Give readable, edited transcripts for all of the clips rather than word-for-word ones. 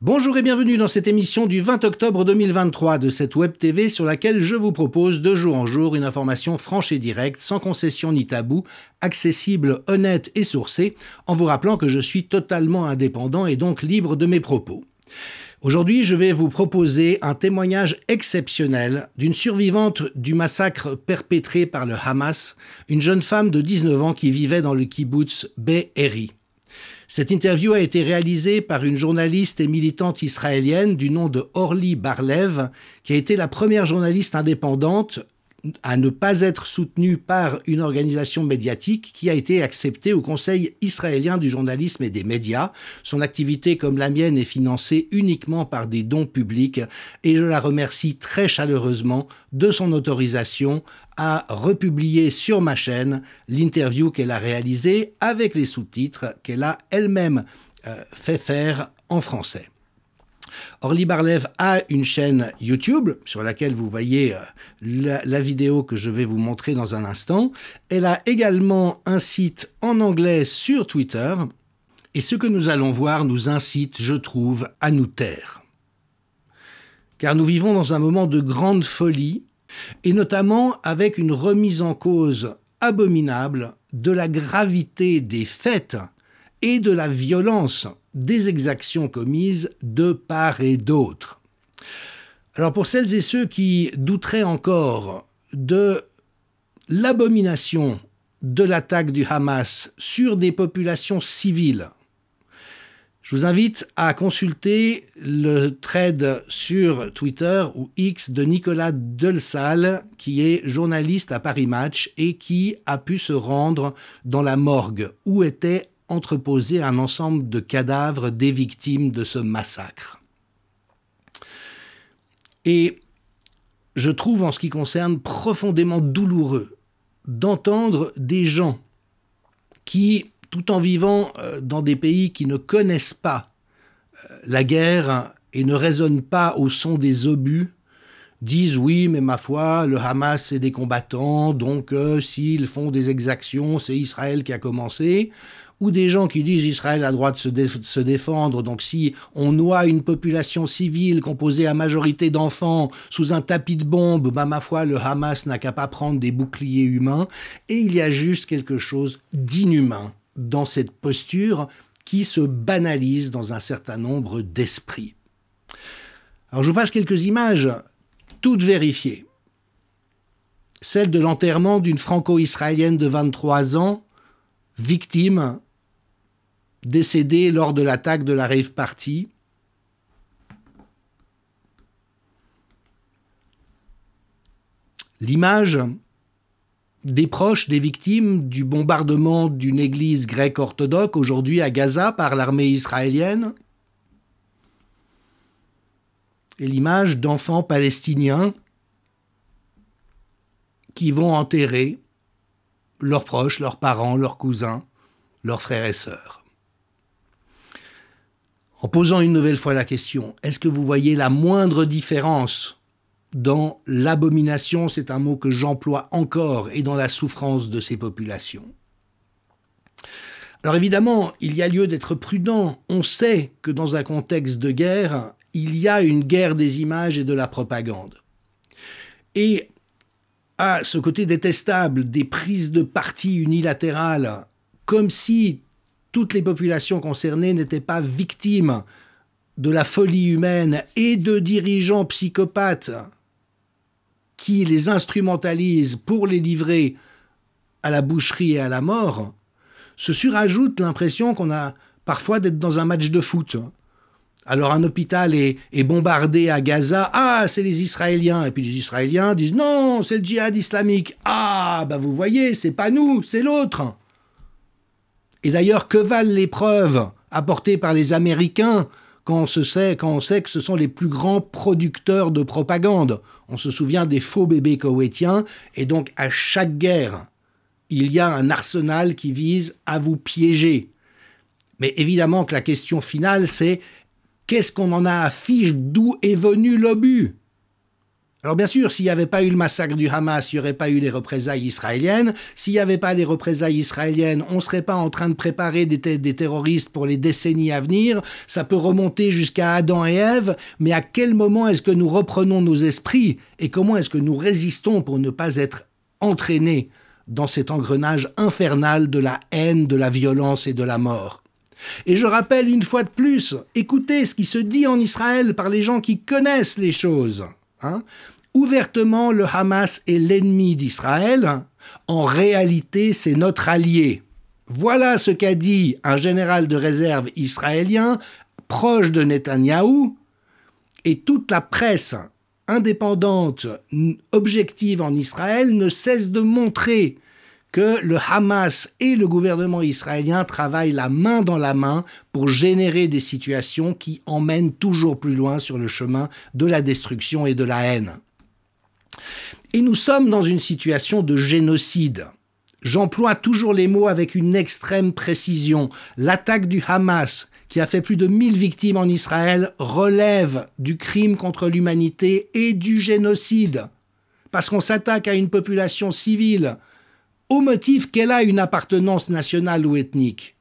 Bonjour et bienvenue dans cette émission du 20 octobre 2023 de cette Web TV sur laquelle je vous propose de jour en jour une information franche et directe, sans concession ni tabou, accessible, honnête et sourcée, en vous rappelant que je suis totalement indépendant et donc libre de mes propos. Aujourd'hui, je vais vous proposer un témoignage exceptionnel d'une survivante du massacre perpétré par le Hamas, une jeune femme de 19 ans qui vivait dans le kibboutz Be'eri. Cette interview a été réalisée par une journaliste et militante israélienne du nom de Orly Bar-Lev, qui a été la première journaliste indépendante à ne pas être soutenue par une organisation médiatique qui a été acceptée au Conseil israélien du journalisme et des médias. Son activité, comme la mienne, est financée uniquement par des dons publics et je la remercie très chaleureusement de son autorisation à republier sur ma chaîne l'interview qu'elle a réalisée avec les sous-titres qu'elle a elle-même fait faire en français. Orly Bar-Lev a une chaîne YouTube sur laquelle vous voyez la vidéo que je vais vous montrer dans un instant. Elle a également un site en anglais sur Twitter. Et ce que nous allons voir nous incite, je trouve, à nous taire. Car nous vivons dans un moment de grande folie, et notamment avec une remise en cause abominable de la gravité des faits et de la violence des exactions commises de part et d'autre. Alors pour celles et ceux qui douteraient encore de l'abomination de l'attaque du Hamas sur des populations civiles, je vous invite à consulter le thread sur Twitter ou X de Nicolas Delsal, qui est journaliste à Paris Match et qui a pu se rendre dans la morgue où était entreposé un ensemble de cadavres des victimes de ce massacre. Et je trouve, en ce qui concerne, profondément douloureux d'entendre des gens qui, tout en vivant dans des pays qui ne connaissent pas la guerre et ne raisonnent pas au son des obus, disent « oui, mais ma foi, le Hamas, c'est des combattants, donc s'ils font des exactions, c'est Israël qui a commencé », ou des gens qui disent « Israël a le droit de se défendre, donc si on noie une population civile composée à majorité d'enfants sous un tapis de bombes, bah ma foi, le Hamas n'a qu'à pas prendre des boucliers humains », et il y a juste quelque chose d'inhumain dans cette posture qui se banalise dans un certain nombre d'esprits. Alors je vous passe quelques images, toutes vérifiées. Celle de l'enterrement d'une franco-israélienne de 23 ans, victime, décédée lors de l'attaque de la rave party. L'image des proches des victimes du bombardement d'une église grecque orthodoxe aujourd'hui à Gaza par l'armée israélienne. Et l'image d'enfants palestiniens qui vont enterrer leurs proches, leurs parents, leurs cousins, leurs frères et sœurs. En posant une nouvelle fois la question, est-ce que vous voyez la moindre différence dans l'abomination, c'est un mot que j'emploie encore, et dans la souffrance de ces populations? Alors évidemment, il y a lieu d'être prudent. On sait que dans un contexte de guerre, il y a une guerre des images et de la propagande. Et à ce côté détestable des prises de parti unilatérales, comme si toutes les populations concernées n'étaient pas victimes de la folie humaine et de dirigeants psychopathes qui les instrumentalisent pour les livrer à la boucherie et à la mort, se surajoute l'impression qu'on a parfois d'être dans un match de foot. Alors un hôpital est bombardé à Gaza, ah c'est les Israéliens, et puis les Israéliens disent non c'est le djihad islamique, ah bah vous voyez c'est pas nous, c'est l'autre. Et d'ailleurs, que valent les preuves apportées par les Américains quand on sait que ce sont les plus grands producteurs de propagande? On se souvient des faux bébés koweïtiens, et donc à chaque guerre, il y a un arsenal qui vise à vous piéger. Mais évidemment que la question finale, c'est qu'est-ce qu'on en a à fiche d'où est venu l'obus? Alors bien sûr, s'il n'y avait pas eu le massacre du Hamas, il n'y aurait pas eu les représailles israéliennes. S'il n'y avait pas les représailles israéliennes, on ne serait pas en train de préparer des terroristes pour les décennies à venir. Ça peut remonter jusqu'à Adam et Ève, mais à quel moment est-ce que nous reprenons nos esprits et comment est-ce que nous résistons pour ne pas être entraînés dans cet engrenage infernal de la haine, de la violence et de la mort? Et je rappelle une fois de plus, écoutez ce qui se dit en Israël par les gens qui connaissent les choses. Ouvertement, le Hamas est l'ennemi d'Israël. En réalité, c'est notre allié. Voilà ce qu'a dit un général de réserve israélien proche de Netanyahou. Et toute la presse indépendante, objective en Israël, ne cesse de montrer que le Hamas et le gouvernement israélien travaillent la main dans la main pour générer des situations qui emmènent toujours plus loin sur le chemin de la destruction et de la haine. Et nous sommes dans une situation de génocide. J'emploie toujours les mots avec une extrême précision. L'attaque du Hamas, qui a fait plus de 1000 victimes en Israël, relève du crime contre l'humanité et du génocide. Parce qu'on s'attaque à une population civile, au motif qu'elle a une appartenance nationale ou ethnique.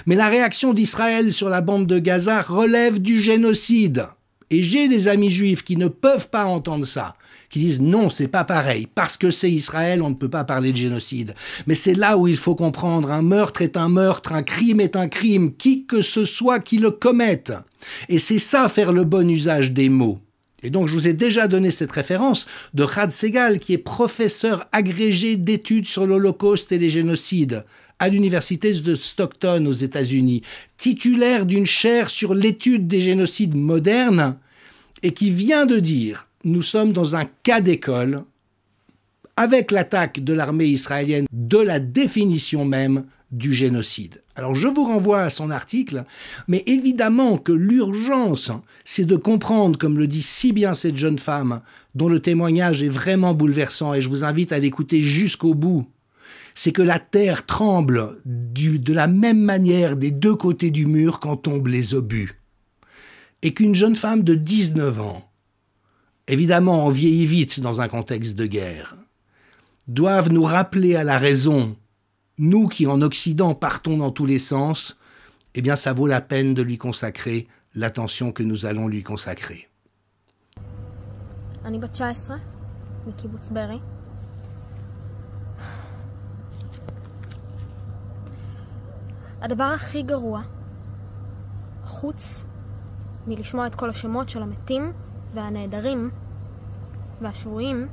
Mais la réaction d'Israël sur la bande de Gaza relève du génocide. Et j'ai des amis juifs qui ne peuvent pas entendre ça, qui disent non, c'est pas pareil, parce que c'est Israël, on ne peut pas parler de génocide. Mais c'est là où il faut comprendre, un meurtre est un meurtre, un crime est un crime, qui que ce soit qui le commette. Et c'est ça, faire le bon usage des mots. Et donc, je vous ai déjà donné cette référence de Rad Segal, qui est professeur agrégé d'études sur l'Holocauste et les génocides à l'université de Stockton aux États-Unis, titulaire d'une chaire sur l'étude des génocides modernes, et qui vient de dire « Nous sommes dans un cas d'école, avec l'attaque de l'armée israélienne, de la définition même du génocide ». Alors je vous renvoie à son article, mais évidemment que l'urgence, c'est de comprendre, comme le dit si bien cette jeune femme, dont le témoignage est vraiment bouleversant, et je vous invite à l'écouter jusqu'au bout, c'est que la terre tremble de la même manière des deux côtés du mur quand tombent les obus. Et qu'une jeune femme de 19 ans, évidemment on vieillit vite dans un contexte de guerre, doivent nous rappeler à la raison, nous qui en Occident partons dans tous les sens, eh bien ça vaut la peine de lui consacrer l'attention que nous allons lui consacrer. אני בת 19, מקיבוץ בארי. הדבר הכי גרוע, חוץ מלשמוע את כל השמות של המתים והנעדרים והשבויים,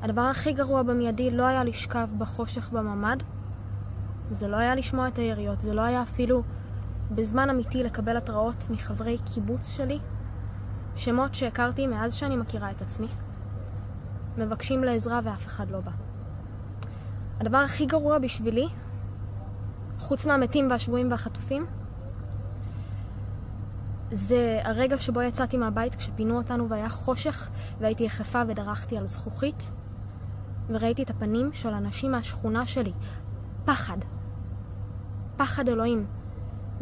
הדבר הכי גרוע במיידי לא היה לשכב בחושך בממד, זה לא היה לשמוע את היריות, זה לא היה אפילו בזמן אמיתי לקבל התראות מחברי קיבוץ שלי, שמות שהכרתי מאז שאני מכירה את עצמי, מבקשים לעזרה ואף אחד לא בא. הדבר הכי גרוע בשבילי, חוץ מהמתים והשבויים והחטופים, זה הרגע שבו יצאתי מהבית כשפינו אותנו והיה חושך והייתי יחפה ודרכתי על זכוכית וראיתי את הפנים של אנשים מהשכונה שלי. פחד. פחד אלוהים.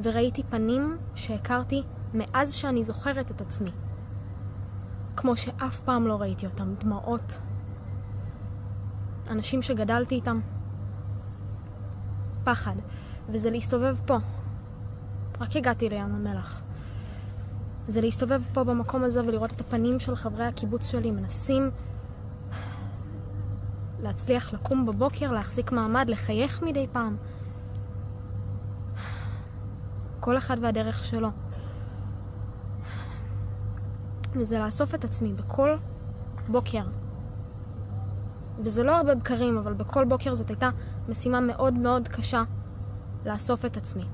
וראיתי פנים שהכרתי מאז שאני זוכרת את עצמי. כמו שאף פעם לא ראיתי אותם. דמעות. אנשים שגדלתי איתם. פחד. וזה להסתובב פה. רק הגעתי לים המלח. זה להסתובב פה במקום הזה ולראות את הפנים של חברי הקיבוץ שלי מנסים להצליח לקום בבוקר, להחזיק מעמד, לחייך מדי פעם. כל אחד והדרך שלו. וזה לאסוף את עצמי בכל בוקר. וזה לא הרבה בקרים, אבל בכל בוקר זאת הייתה משימה מאוד מאוד קשה לאסוף את עצמי.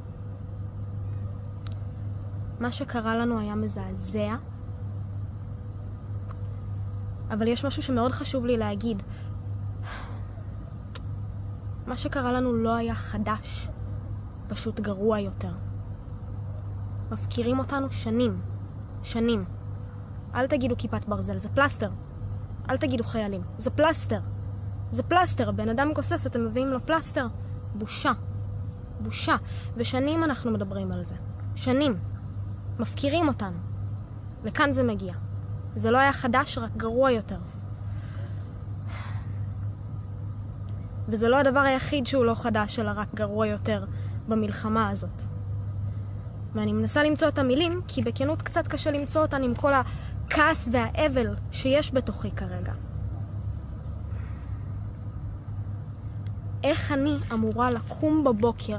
מה שקרה לנו היה מזעזע, אבל יש משהו שמאוד חשוב לי להגיד. מה שקרה לנו לא היה חדש, פשוט גרוע יותר. מפקירים אותנו שנים, שנים. אל תגידו כיפת ברזל, זה פלסטר. אל תגידו חיילים, זה פלסטר. זה פלסטר, בן אדם גוסס, אתם מביאים לו פלסטר. בושה. בושה. ושנים אנחנו מדברים על זה. שנים. מפקירים אותנו. וכאן זה מגיע. זה לא היה חדש, רק גרוע יותר. וזה לא הדבר היחיד שהוא לא חדש, אלא רק גרוע יותר במלחמה הזאת. ואני מנסה למצוא את המילים, כי בכנות קצת קשה למצוא אותן עם כל הכעס והאבל שיש בתוכי כרגע. איך אני אמורה לקום בבוקר,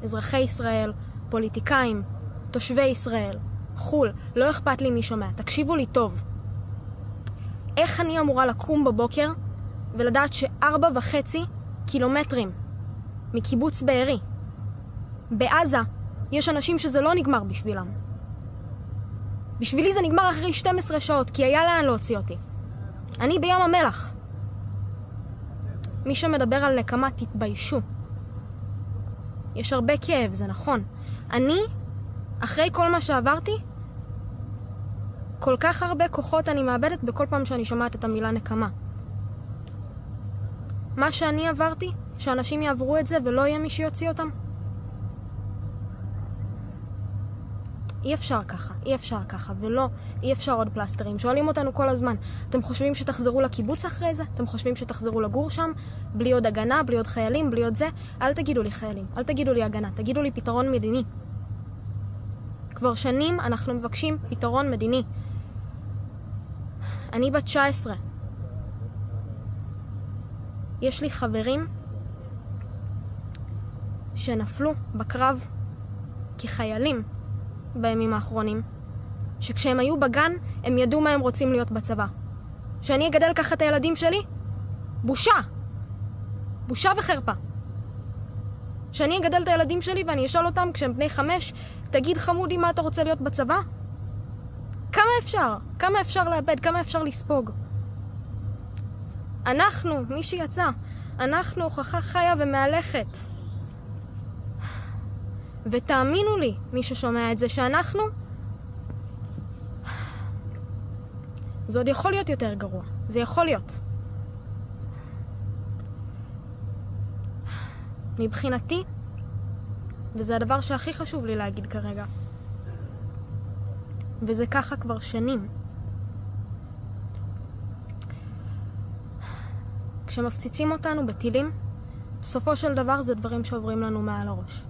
אזרחי ישראל, פוליטיקאים, תושבי ישראל, חול, לא אכפת לי מי שומע, תקשיבו לי טוב. איך אני אמורה לקום בבוקר ולדעת ש4.5 קילומטרים מקיבוץ בארי, בעזה, יש אנשים שזה לא נגמר בשבילם. בשבילי זה נגמר אחרי 12 שעות, כי היה לאן להוציא אותי. אני בים המלח. מי שמדבר על נקמה, תתביישו. יש הרבה כאב, זה נכון. אני, אחרי כל מה שעברתי, כל כך הרבה כוחות אני מאבדת בכל פעם שאני שומעת את המילה נקמה. מה שאני עברתי, שאנשים יעברו את זה ולא יהיה מי שיוציא אותם. אי אפשר ככה, אי אפשר ככה, ולא, אי אפשר עוד פלסטרים. שואלים אותנו כל הזמן, אתם חושבים שתחזרו לקיבוץ אחרי זה? אתם חושבים שתחזרו לגור שם? בלי עוד הגנה, בלי עוד חיילים, בלי עוד זה? אל תגידו לי חיילים, אל תגידו לי הגנה, תגידו לי פתרון מדיני. כבר שנים אנחנו מבקשים פתרון מדיני. אני בת 19. יש לי חברים שנפלו בקרב כחיילים בימים האחרונים, שכשהם היו בגן הם ידעו מה הם רוצים להיות בצבא. שאני אגדל ככה את הילדים שלי? בושה! בושה וחרפה. שאני אגדל את הילדים שלי ואני אשאל אותם כשהם בני 5, תגיד חמודי מה אתה רוצה להיות בצבא? כמה אפשר? כמה אפשר לאבד? כמה אפשר לספוג? אנחנו, מי שיצא, אנחנו הוכחה חיה ומהלכת. ותאמינו לי, מי ששומע את זה, שאנחנו, זה עוד יכול להיות יותר גרוע. זה יכול להיות. מבחינתי, וזה הדבר שהכי חשוב לי להגיד כרגע, וזה ככה כבר שנים. כשמפציצים אותנו בטילים, בסופו של דבר זה דברים שעוברים לנו מעל הראש.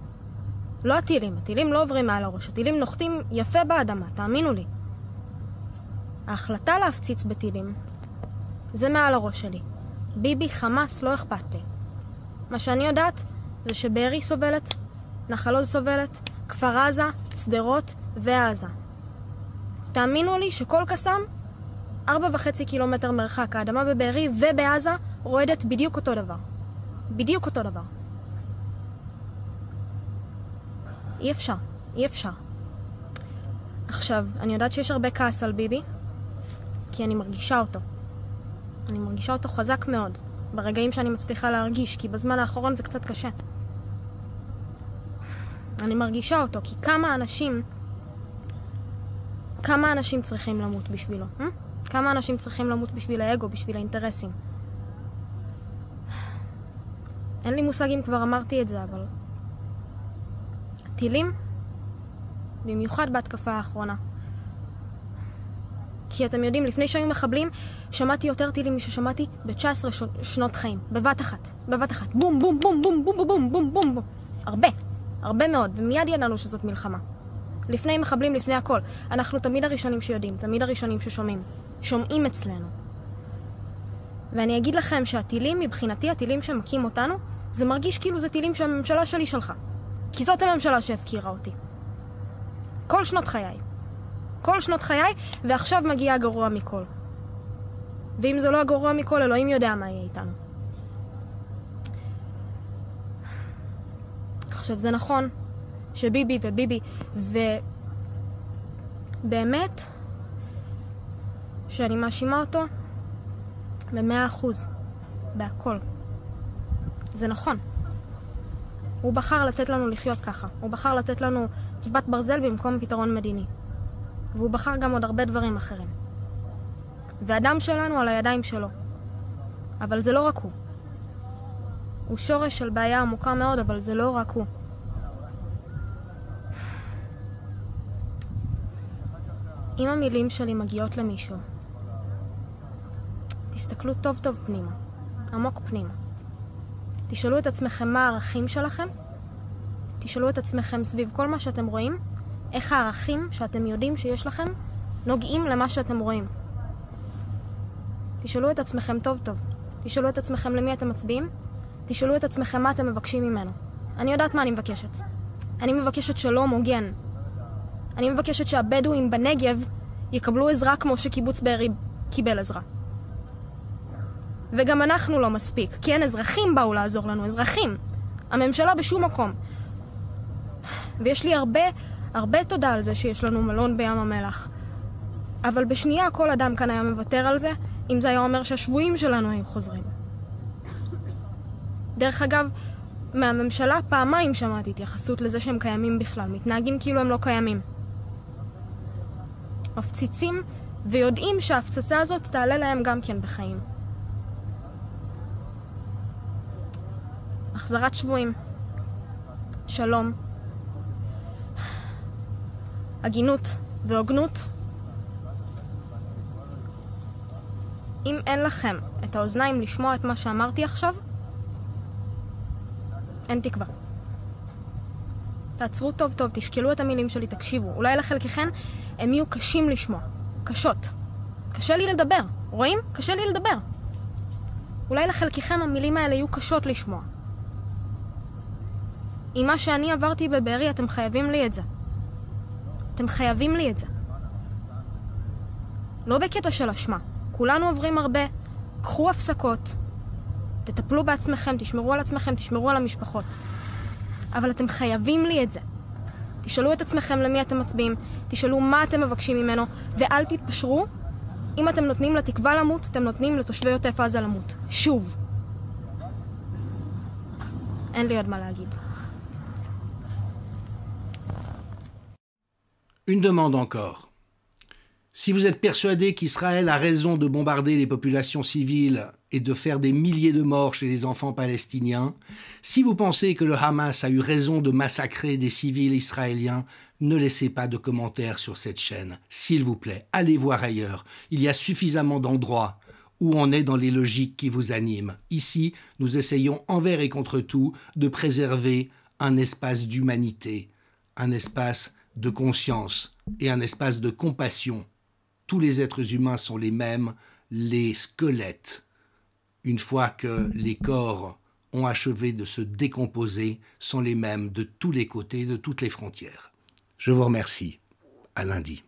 לא הטילים, הטילים לא עוברים מעל הראש, הטילים נוחתים יפה באדמה, תאמינו לי. ההחלטה להפציץ בטילים, זה מעל הראש שלי. ביבי, חמאס, לא אכפת לי. מה שאני יודעת זה שבארי סובלת, נחל עוז סובלת, כפר עזה, שדרות ועזה. תאמינו לי שכל קסם, 4.5 קילומטר מרחק, האדמה בבארי ובעזה רועדת בדיוק אותו דבר. בדיוק אותו דבר. אי אפשר, אי אפשר. עכשיו, אני יודעת שיש הרבה כעס על ביבי, כי אני מרגישה אותו. אני מרגישה אותו חזק מאוד, ברגעים שאני מצליחה להרגיש, כי בזמן האחרון זה קצת קשה. אני מרגישה אותו, כי כמה אנשים צריכים למות בשבילו? כמה אנשים צריכים למות בשביל האגו, בשביל האינטרסים? אין לי מושג אם כבר אמרתי את זה, אבל טילים, במיוחד בהתקפה האחרונה. כי אתם יודעים, לפני שהיו מחבלים, שמעתי יותר טילים מששמעתי ב-19 שנות חיים. בבת אחת. בבת אחת. בום, בום, בום, בום, בום, בום, בום, בום, בום. הרבה. הרבה מאוד. ומיד ידענו שזאת מלחמה. לפני מחבלים, לפני הכל. אנחנו תמיד הראשונים שיודעים, תמיד הראשונים ששומעים. שומעים אצלנו. ואני אגיד לכם שהטילים, מבחינתי, הטילים שמקים אותנו, זה מרגיש כאילו זה טילים שהממשלה שלי שלחה. כי זאת הממשלה שהפקירה אותי. כל שנות חיי. כל שנות חיי, ועכשיו מגיע הגרוע מכל. ואם זה לא הגרוע מכל, אלוהים יודע מה יהיה איתנו. עכשיו, זה נכון שביבי וביבי, ובאמת שאני מאשימה אותו ב100%, בהכל. זה נכון. הוא בחר לתת לנו לחיות ככה. הוא בחר לתת לנו כיפת ברזל במקום פתרון מדיני. והוא בחר גם עוד הרבה דברים אחרים. והדם שלנו על הידיים שלו. אבל זה לא רק הוא. הוא שורש של בעיה עמוקה מאוד, אבל זה לא רק הוא. אם המילים שלי מגיעות למישהו, תסתכלו טוב טוב פנימה, עמוק פנימה. תשאלו את עצמכם מה הערכים שלכם, תשאלו את עצמכם סביב כל מה שאתם רואים, איך הערכים שאתם יודעים שיש לכם נוגעים למה שאתם רואים. תשאלו את עצמכם טוב טוב, תשאלו את עצמכם למי אתם מצביעים, תשאלו את עצמכם מה אתם מבקשים ממנו. אני יודעת מה אני מבקשת. אני מבקשת שלום הוגן. אני מבקשת שהבדואים בנגב יקבלו עזרה כמו שקיבוץ בארי קיבל עזרה. וגם אנחנו לא מספיק, כי אין אזרחים באו לעזור לנו, אזרחים. הממשלה בשום מקום. ויש לי הרבה תודה על זה שיש לנו מלון בים המלח. אבל בשנייה כל אדם כאן היה מוותר על זה, אם זה היה אומר שהשבויים שלנו היו חוזרים. דרך אגב, מהממשלה פעמיים שמעתי התייחסות לזה שהם קיימים בכלל, מתנהגים כאילו הם לא קיימים. מפציצים ויודעים שההפצצה הזאת תעלה להם גם כן בחיים. החזרת שבויים, שלום, הגינות והוגנות. אם אין לכם את האוזניים לשמוע את מה שאמרתי עכשיו, אין תקווה. תעצרו טוב טוב, תשקלו את המילים שלי, תקשיבו. אולי לחלקכן הם יהיו קשים לשמוע, קשות. קשה לי לדבר, רואים? קשה לי לדבר. אולי לחלקכם המילים האלה יהיו קשות לשמוע. עם מה שאני עברתי בבארי, אתם חייבים לי את זה. אתם חייבים לי את זה. לא בקטע של אשמה. כולנו עוברים הרבה. קחו הפסקות. תטפלו בעצמכם, תשמרו על עצמכם, תשמרו על המשפחות. אבל אתם חייבים לי את זה. תשאלו את עצמכם למי אתם מצביעים, תשאלו מה אתם מבקשים ממנו, ואל תתפשרו. אם אתם נותנים לתקווה למות, אתם נותנים לתושבי עוטף עזה למות. שוב. אין לי עוד מה להגיד. Une demande encore. Si vous êtes persuadé qu'Israël a raison de bombarder les populations civiles et de faire des milliers de morts chez les enfants palestiniens, si vous pensez que le Hamas a eu raison de massacrer des civils israéliens, ne laissez pas de commentaires sur cette chaîne. S'il vous plaît, allez voir ailleurs. Il y a suffisamment d'endroits où on est dans les logiques qui vous animent. Ici, nous essayons envers et contre tout de préserver un espace d'humanité, un espace de conscience et un espace de compassion. Tous les êtres humains sont les mêmes, les squelettes, une fois que les corps ont achevé de se décomposer, sont les mêmes de tous les côtés, de toutes les frontières. Je vous remercie. À lundi.